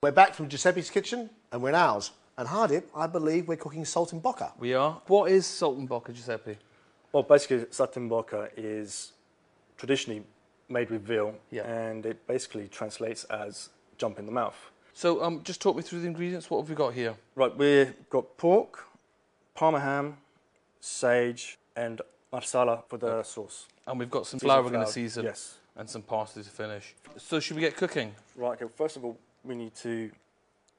We're back from Giuseppe's kitchen and we're in ours. And Hardip, I believe we're cooking saltimbocca. We are. What is saltimbocca, Giuseppe? Well, basically, saltimbocca is traditionally made with veal, Yeah. and it basically translates as jump in the mouth. So just talk me through the ingredients. What have we got here? Right, we've got pork, parma ham, sage, and marsala for the sauce. And we've got some Seasoned flour we're going to flour, season. yes. And some parsley to finish. So should we get cooking? Right, okay, first of all, we need to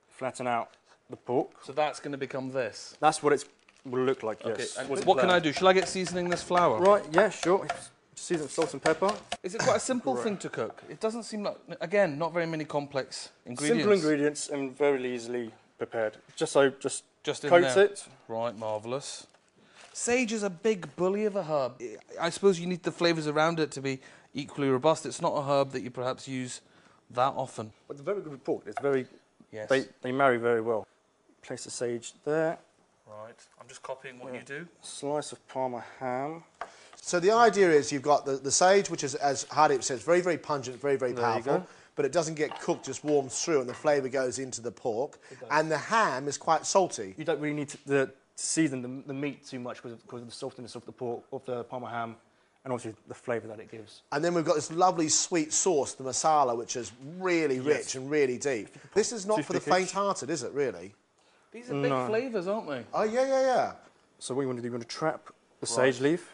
flatten out the pork. So that's going to become this. That's what it will look like, Okay. yes. And what can I do? Shall I get seasoning this flour? Right, yeah, sure. Season with salt and pepper. Is it quite a simple thing to cook? It doesn't seem like, again, not very many complex ingredients. Simple ingredients and very easily prepared. Just in Coat there. It. Right, marvellous. Sage is a big bully of a herb. I suppose you need the flavours around it to be equally robust. It's not a herb that you perhaps use that often. But it's very good with pork. It's very, Yes. they marry very well. Place the sage there. Right, I'm just copying what you do. Slice of parma ham. So the idea is you've got the sage, which is, as Hardip says, very, very pungent, very, very powerful. But it doesn't get cooked, just warms through and the flavour goes into the pork. And the ham is quite salty. You don't really need to season the meat too much because of the saltiness of the pork, of the parma ham, and obviously the flavour that it gives. And then we've got this lovely sweet sauce, the masala, which is really rich and really deep. This is not for the faint-hearted, is it, really? These are big flavours, aren't they? Oh, yeah, yeah, yeah. So what you want to do, you want to trap the sage leaf.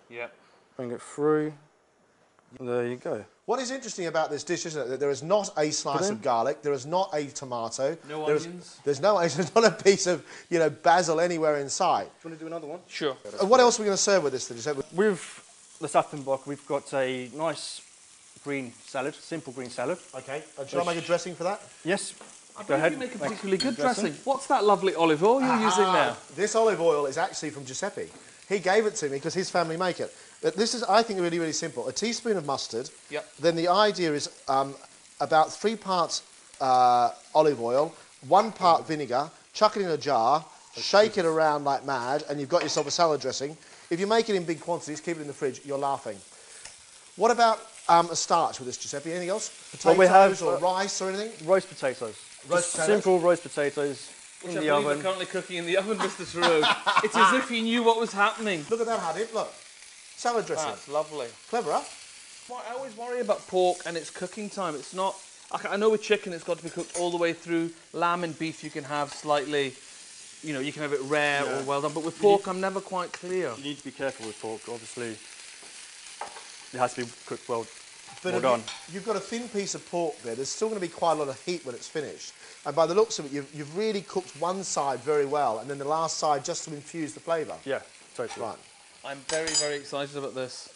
Yeah. Bring it through. And there you go. What is interesting about this dish, isn't it, that there is not a slice of garlic, there is not a tomato. No onions? There's not a piece of, basil anywhere in sight. Do you want to do another one? Sure. And what else are we going to serve with this, then? With the saltimbocca, we've got a nice green salad, simple green salad. Okay. And shall I make a dressing for that? Yes. Go ahead. You make a particularly good dressing. What's that lovely olive oil you're using there? This olive oil is actually from Giuseppe. He gave it to me because his family make it. This is, I think, really, really simple. A teaspoon of mustard. Yep. Then the idea is about 3 parts olive oil, 1 part vinegar, chuck it in a jar, shake it around like mad, and you've got yourself a salad dressing. If you make it in big quantities, keep it in the fridge, you're laughing. What about a starch with this, Giuseppe? Anything else? Potatoes or rice or anything? Roast potatoes. Roast potatoes? Simple roast potatoes in the oven. We're currently cooking in the oven, Mr. Tarot. It's as if he knew what was happening. Look at that, Hardip, look. Salad dressing. That's lovely. Clever, huh? Well, I always worry about pork and it's cooking time. It's not... I know with chicken it's got to be cooked all the way through. Lamb and beef you can have slightly... you can have it rare or well done. But with pork, I'm never quite clear. You need to be careful with pork, obviously. It has to be cooked well done. You've got a thin piece of pork there. There's still going to be quite a lot of heat when it's finished. And by the looks of it, you've really cooked one side very well, and then the last side just to infuse the flavour. Yeah, totally. Right. I'm very, very excited about this.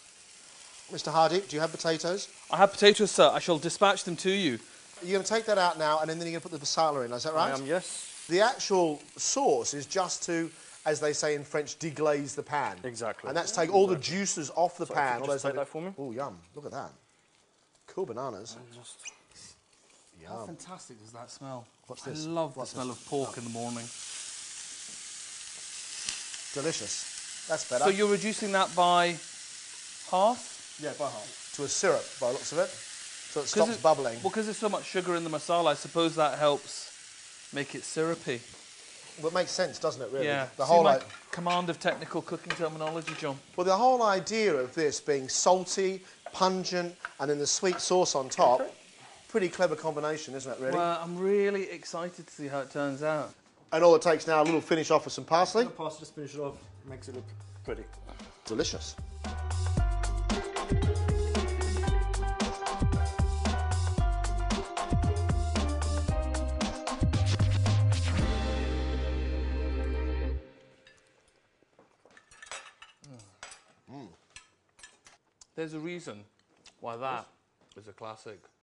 Mr. Hardip, do you have potatoes? I have potatoes, sir. I shall dispatch them to you. You're going to take that out now, and then you're going to put the masala in, is that right? I am, yes. The actual sauce is just to, as they say in French, deglaze the pan. Exactly. And that's take all the juices off the pan. Just take that for me? Oh, yum. Look at that. Cool bananas. How fantastic does that smell? What's this? I love the smell of pork in the morning. Delicious. That's better. So you're reducing that by half? Yeah, by half. To a syrup, by the looks of it. So it stops bubbling. Well, because there's so much sugar in the masala, I suppose that helps make it syrupy. Well, it makes sense, doesn't it, really? Yeah. The whole command of technical cooking terminology, John. Well, the whole idea of this being salty, pungent, and then the sweet sauce on top, pretty clever combination, isn't it, really? Well, I'm really excited to see how it turns out. And all it takes now, a little finish off with some parsley. The pasta, just finish it off, makes it look pretty. Delicious. There's a reason why that is a classic.